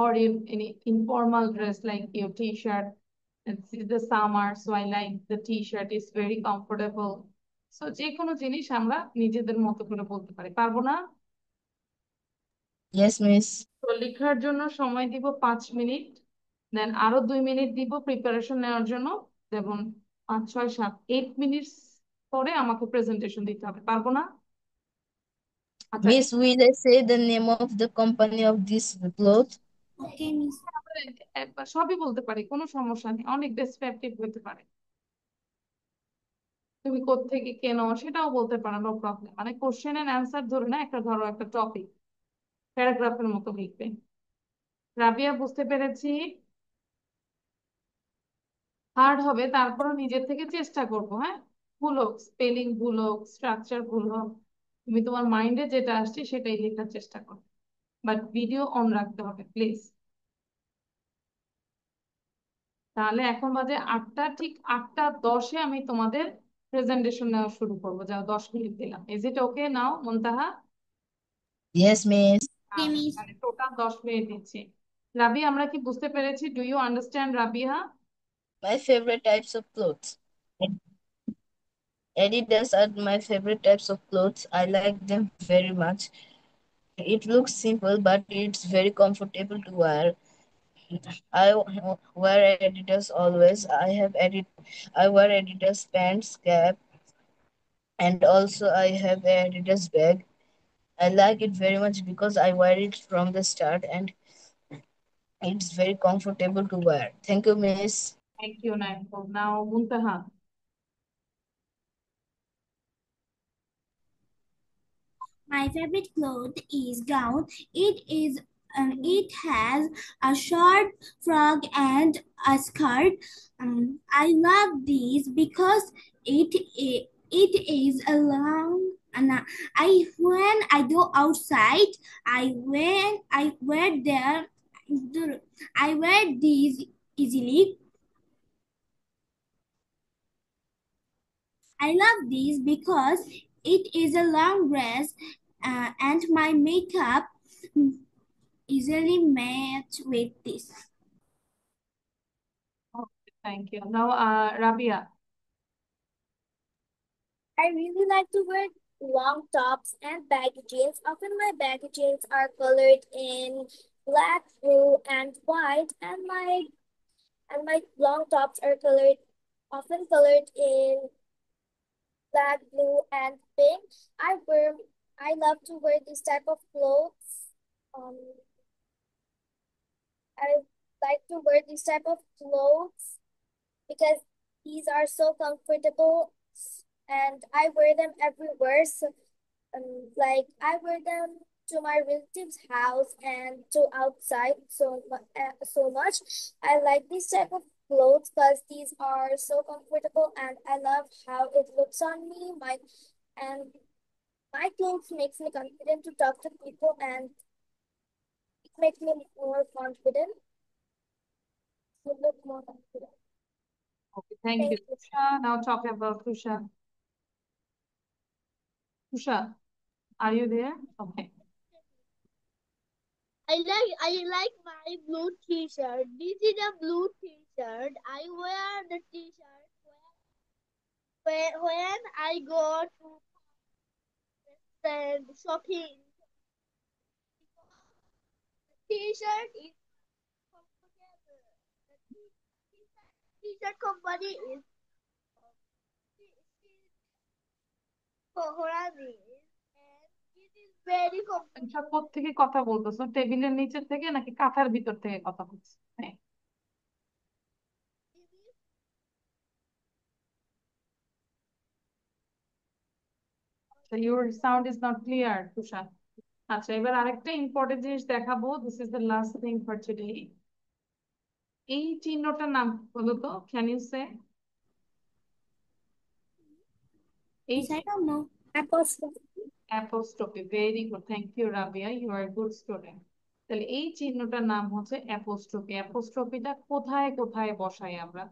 or if any informal dress like your t-shirt. It's the summer, so I like the t-shirt, it's very comfortable. So যে কোনো জিনিস আমরা নিজেদের মতো করে বলতে পারি, পারবো না? Yes, Miss. তো লেখার জন্য সময় দিব 5 মিনিট, দেন আরো 2 মিনিট দিব প্রিপারেশন নেওয়ার জন্য, যেমন 5, 6, 7, 8 মিনিট পরে আমাকে প্রেজেন্টেশন দিতে হবে, পারবো না? আচ্ছা, Miss, will I say the name of the company of this cloth? Okay, Miss. একবার সবই বলতে পারি, কোনো সমস্যা নেই, অনেক ডেসক্রিপটিভ হতে পারে। তুমি কোত্থেকে কেনো সেটাও বলতে পারো, নো প্রবলেম। মানে কোশ্চেন এন্ড অ্যান্সার ধরে না, একটা ধরো একটা টপিক প্যারাগ্রাফের মতো লিখবে। রাবিয়া, বুঝতে পেরেছি হার্ড হবে, তারপরও নিজের থেকে চেষ্টা করবো। হ্যাঁ, ভুল হোক, স্পেলিং ভুল হোক, স্ট্রাকচার ভুল হোক, তুমি তোমার মাইন্ডে যেটা আসছে সেটাই লেখার চেষ্টা করো। বাট ভিডিও অন রাখতে হবে প্লিজ। তাহলে এখন বাজে 8টা, ঠিক 8টা 10-এ আমি তোমাদের প্রেজেন্টেশন নেওয়া শুরু করবো। যাও, 10 মিনিট দিলাম। Is it okay now Muntaha? Yes, miss. Okay, miss. মানে টোটাল 10 মিনিট দিচ্ছি। রাবি, আমরা কি বুঝতে পেরেছি? Do you understand, Rabia? My favorite types of clothes. Adidas are my favorite types of clothes. I like them very much. It looks simple, but it's very comfortable to wear. I wear Adidas always. I wear Adidas pants, cap, and also I have a Adidas bag. I like it very much because I wear it from the start and it's very comfortable to wear. Thank you, miss. Thank you now Muntaha. My favorite cloth is gown. It has a short frock and a skirt. I love these because it is a long and I when I go outside I wear these easily. I love these because it is a long dress and my makeup easily match with this. Thank you now Rabia. I really like to wear long tops and baggy jeans. Often my baggy jeans are colored in black, blue, and white, and my long tops are often colored in black, blue, and pink. I love to wear this type of clothes. Um, I like to wear this type of clothes because these are so comfortable and I wear them everywhere. So, like I wear them to my relative's house and to outside so much. I like this type of clothes because these are so comfortable and I love how it looks on me. And my clothes makes me confident to talk to people and it makes me more confident to look more confident. Okay, thank Thank you. you. Tusha, now talk about Tusha. Tusha, are you there? Okay. I like my blue t-shirt. This is a blue t-shirt. I wear the t-shirt when I go to the shopping. The t-shirt is comfortable. The t-shirt company is Horani and it is very comfortable. এটা কোত্থেকে কথা বলতেছো? টেবিলের নিচের থেকে নাকি কাঁথার ভিতর থেকে কথা বলছো? হ্যাঁ। So your sound is not clear, Tusha. আচ্ছা, এবার আরেকটা ইম্পর্টেন্ট জিনিস দেখাবো। This is the last thing for today. এই চিহ্নটার নাম বলো তো, ক্যান ইউ সে? এই Yes, I don't know. Apostrophe, very good, thank you Rabia, you are good student. তাহলে এই চিহ্নটার নাম হচ্ছে অ্যাপোস্ট্রফি। অ্যাপোস্ট্রফিটা কোথায় কোথায় বসাই আমরা?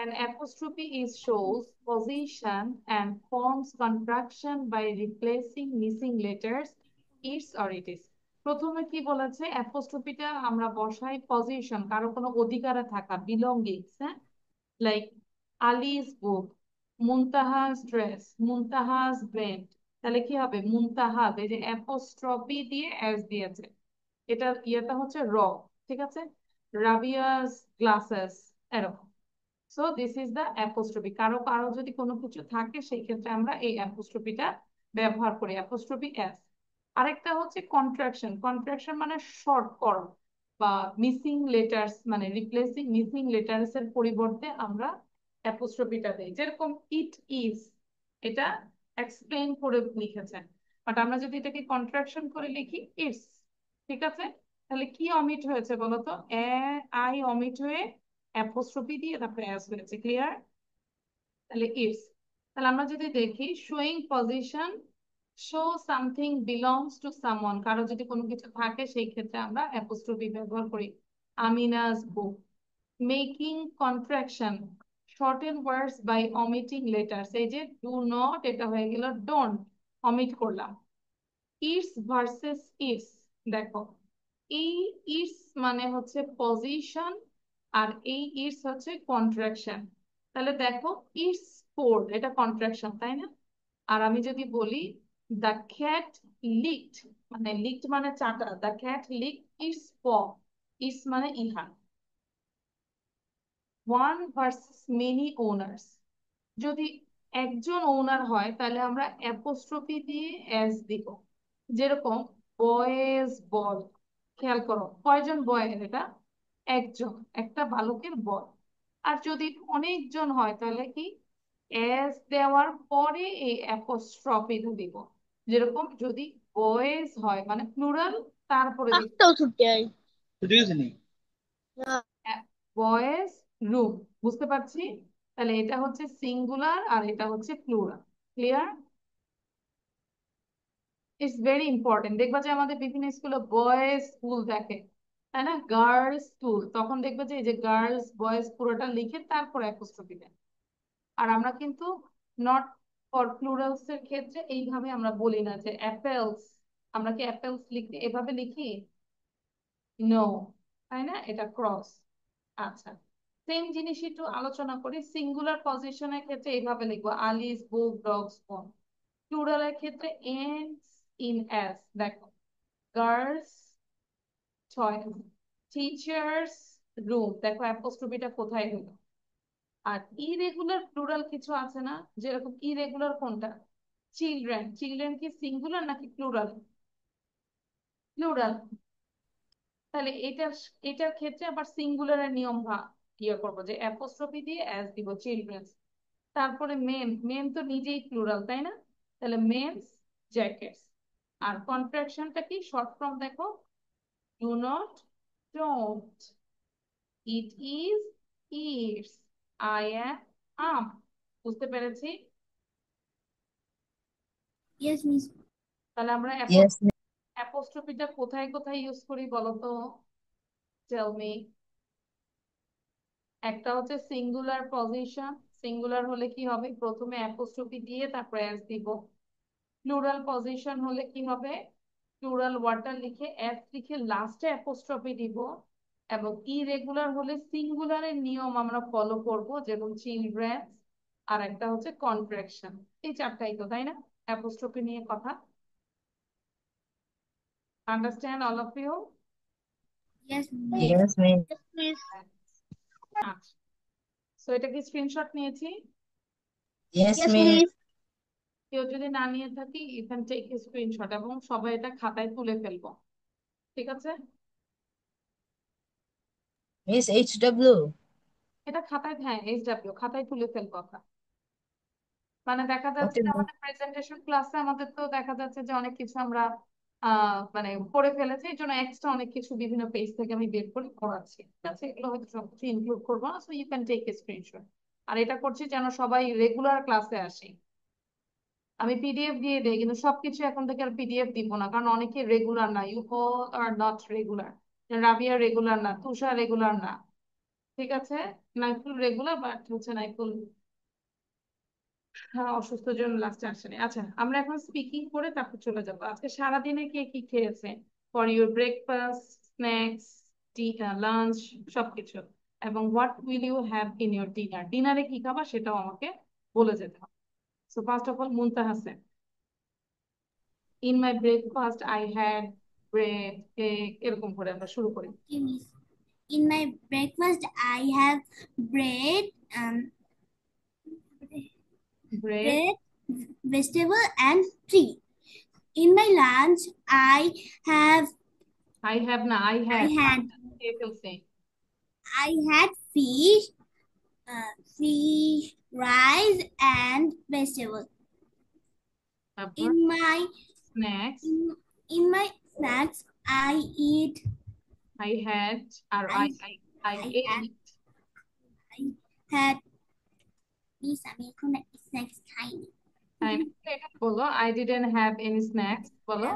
An apostrophe is shows position and forms contraction by replacing missing letters its or it is. প্রথমে কি বলেছে? অ্যাপোস্ট্রফিটা আমরা বসাই পজিশন, কারো কোনো অধিকারে থাকা, বিলঙ্গিংস, হ্যাঁ, লাইক আলিজ বুক, মুনতাহাস ড্রেস, মুনতাহাস ব্রেন্ড। তাহলে কি হবে? মুনতাহাস, এই যে অ্যাপোস্ট্রফি দিয়ে এস দিয়েছে, এটা ইয়েটা হচ্ছে র, ঠিক আছে? রাবিয়াস গ্লাসেস, এরকম। So this is the apostrophe. কারো কারো যদি কোনো কিছু থাকে সেই ক্ষেত্রে আমরা এই অ্যাপোস্ট্রফিটা ব্যবহার করি, অ্যাপোস্ট্রফি এস। আরেকটা হচ্ছে কন্ট্রাকশন। কন্ট্রাকশন মানে শর্টকরণ বা মিসিং লেটার্স, মানে রিপ্লেসিং মিসিং লেটার্স এর পরিবর্তে আমরা অ্যাপোস্ট্রফিটা দেই। যেরকম ইট ইজ, এটা এক্সপ্লেন করে লিখেছেন, বাট আমরা যদি এটাকে কন্ট্রাকশন করে লিখি ইটস, ঠিক আছে? তাহলে কি অমিট হয়েছে বলতো? আই অমিট হয়ে অ্যাপোস্ট্রফি দিয়ে তারপরে অ্যাস হয়েছে। ক্লিয়ার? তাহলে ইটস। তাহলে আমরা যদি দেখি, showing position, show something belongs to someone, কারো যদি কোনো কিছু থাকে সেই ক্ষেত্রে আমরা অ্যাপোস্ট্রফি ব্যবহার করি। Amina's book, making contraction, shorten words by omitting letters, এই যে ডু নট এটা হয়ে গেল ডোন্ট, অমিট করলাম। ইটস ভার্সেস ইটস, দেখো এই ইটস মানে হচ্ছে পজিশন আর এই ইটস হচ্ছে কন্ট্রাকশন। তাহলে দেখো ইটস কোড এটা কন্ট্রাকশন, তাই না? আর আমি যদি বলি দ্য ক্যাট লিকড, মানে লিকড মানে চাটা, দ্য ক্যাট লিকড ইটস প, ইটস মানে ইহা। ওয়ান ভার্সেস মেনি ওনার্স, যদি একজন ওনার হয় তাহলে আমরা অ্যাপোস্ট্রফি দিয়ে এস দিব, যেরকম বয়েজ বল, খেয়াল করো কয়জন বয়ের, এটা একজন, একটা বালকের বল। আর যদি অনেকজন হয় তাহলে কি এস দেওয়ার পরে এই অ্যাপোস্ট্রফিটা দিব, যেরকম যদি বয়েজ হয় মানে প্লুরাল তারপরে দিব একটাও ছুটি আই বয়েজ রুম, বুঝতে পারছি? তাহলে এটা হচ্ছে সিঙ্গুলার আর এটা হচ্ছে plural. Clear? It's very important. দেখবা যে আমাদের বিভিন্ন স্কুলে বয়েজ স্কুল দেখে, তাই না, গার্লস স্কুল, তখন দেখবে যে এই যে গার্লস বয়েজ পুরোটা লিখে তারপরে অ্যাপোস্ট্রফি দেয়। আর আমরা কিন্তু নট ফর প্লুরালস এর ক্ষেত্রে এইভাবে আমরা বলি না যে অ্যাপেলস, আমরা কি অ্যাপেলস লিখতে এভাবে লিখি? নো, তাই না, এটা ক্রস। আচ্ছা, সেম জিনিস একটু আলোচনা করি। সিঙ্গুলার পজিশনের ক্ষেত্রে এইভাবে লিখবো আলিস বুক ডগস বোন। প্লুরালের ক্ষেত্রে এন্ডস ইন এস, দেখো গার্লস টয়, টিচার্স রুম, দেখো অ্যাপোস্ট্রফিটা কোথায় হলো। আর ইরেগুলার প্লুরাল কিছু আছে না, যেরকম ইরেগুলার কোনটা, চিলড্রেন, চিলড্রেন কি সিঙ্গুলার নাকি প্লুরাল? প্লুরাল। তাহলে এটার ক্ষেত্রে আবার সিঙ্গুলারের নিয়ম ইয়ে করবো যে অ্যাপোস্ট্রফি দিয়ে অ্যাস দিব, চিলড্রেন্স। তারপরে মেন, মেন তো নিজেই প্লুরাল, তাই না? তাহলে মেন্স জ্যাকেটস। আর কন্ট্রাকশনটা কি, শর্ট ফর্ম দেখো, do not don't, it is it's, I am I'm. বুঝতে পেরেছি? Yes, Miss. তাহলে আমরা Yes, miss. অ্যাপোস্ট্রফিটা কোথায় কোথায় ইউজ করি বলো তো, টেল মি। একটা হচ্ছে সিঙ্গুলার পজিশন, সিঙ্গুলার হলে কি হবে, প্রথমে অ্যাপোস্ট্রফি দিয়ে তারপরে এস দিব। প্লুরাল পজিশন হলে কি হবে, প্লুরাল ওয়ার্ডটা লিখে এস লিখে লাস্টে অ্যাপোস্ট্রফি দিব। এবং ইরেগুলার হলে সিঙ্গুলারের নিয়ম আমরা ফলো করব, যেমন চিলড্রেন, আর একটা হচ্ছে কন্ট্রাকশন। এই চারটাই তো, তাই না, অ্যাপোস্ট্রফি নিয়ে কথা। Understand all of you? Yes, Miss. Yes, miss. Please. আচ্ছা, সো এটা কি স্ক্রিনশট নিয়েছি? Yes, yes miss. মিস। কেউ যদি না নিয়ে থাকি ইউ ক্যান টেক স্ক্রিনশট এবং সবাই এটা খাতায় তুলে ফেলবো, ঠিক আছে? Miss HW. এটা খাতায়, হ্যাঁ এইচডব্লিউ, খাতায় তুলে ফেলবো আমরা। মানে দেখা যাচ্ছে Okay, যে miss. আমাদের প্রেজেন্টেশন ক্লাসে আমাদের তো দেখা যাচ্ছে যে অনেক কিছু আমরা মানে পড়ে ফেলেছি, এই জন্য এক্সট্রা অনেক কিছু বিভিন্ন পেজ থেকে আমি বের করে পড়াচ্ছি, ঠিক আছে? এগুলো হয়তো সবকিছু ইনক্লুড করবো না, so you can take a screenshot. আর এটা করছি যেন সবাই রেগুলার ক্লাসে আসে। আমি পিডিএফ দিয়ে দিই, কিন্তু সবকিছু এখন থেকে আর পিডিএফ দিব না, কারণ অনেকে রেগুলার না, you all are not regular. Rabia regular না, তুষার রেগুলার না, ঠিক আছে? নাইফুল রেগুলার, বাট হচ্ছে নাইফুল অসুস্থর জন্য লাস্টে আসেনি। আচ্ছা, আমরা এখন স্পিকিং করে তারপর চলে যাবো। আজকে সারাদিনে কে কি খেয়েছে, for your breakfast, snacks, lunch, সবকিছু। এবং what will you have in your dinner, ডিনারে কি খাবা সেটাও আমাকে বলে যেতে হবে। So first of all Muntaha Hasan, in my breakfast I had bread, cake, এরকম করে আমরা শুরু করি। Okay, Miss. In my breakfast, I have bread, bread, bread, vegetable, and tea. In my lunch, have I have না, আই I হ্যাড, had খেয়ে ফেলছি। I had fish, rice, and vegetable. তারপর In my snacks, in my snacks, I eat. I had, আর I I I had ate, I had Miss আমি এখন snacks খাইনি। তাই না? এটা বলো, I didn't have any snacks, বলো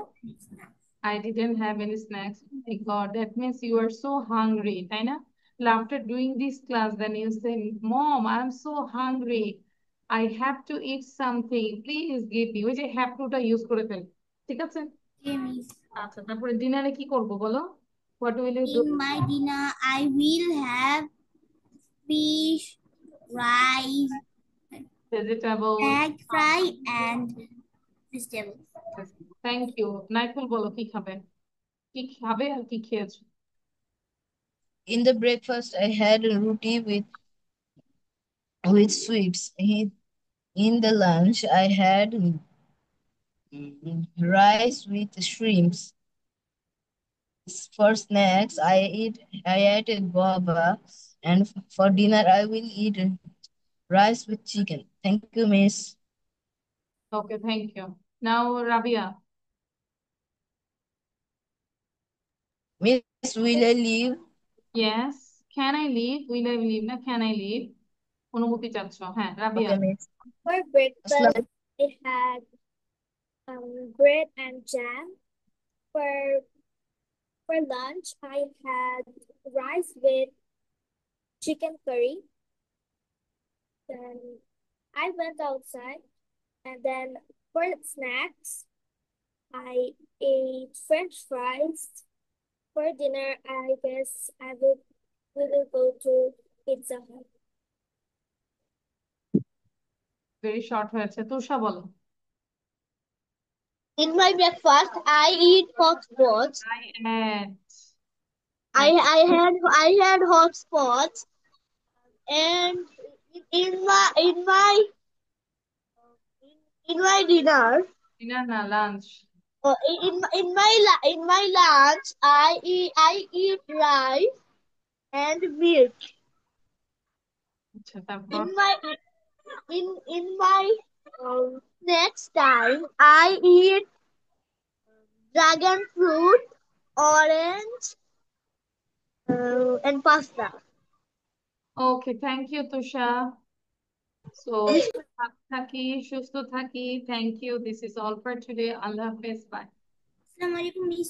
Snacks. I didn't have any snacks. Oh my God, that means you are so hungry, তাই না? After doing this class, then you say, Mom, I'm so hungry. I have to eat something. Please give me. ওই যে have to টা use করে fail. ঠিক আছে? Okay, miss. আচ্ছা, তারপরে ডিনারে কি করবো বলো? What will you do? In my dinner, I will have fish, rice, Vegetables. egg fry, and vegetables. Thank you. Naiful বলো কি খাবে? কি খাবে আর কি খেয়েছো? In the breakfast, I had roti with sweets. In the lunch, I had rice with shrimps. For snacks, I ate a guava, and for dinner, I will eat rice with chicken. Thank you, Miss. Okay, thank you. Now, Rabia. Miss, will I leave? Yes. Can I leave? Will I leave? না can I leave? অনুমতি চাচ্ছ? হ্যাঁ, Rabiya. Okay, Miss. For breakfast, Assalam. I had bread and jam. For lunch, I had rice with chicken curry. Then I went outside, and then for snacks, I ate French fries. For dinner, I guess we will go to Pizza Hut. Very short হয়েছে। তুষা বলো। In my breakfast, I eat hotpots. I had hotspots, and in my dinner, dinner না, lunch. in my lunch, I eat rice and milk. আচ্ছা, তারপর? In my next time, I eat dragon fruit, orange, and pasta. Okay, thank you Tusha. So ভালো থাকি, সুস্থ থাকি। Thank you. This is all for today. আল্লাহ হাফেজ। Bye. Assalamualaikum, miss.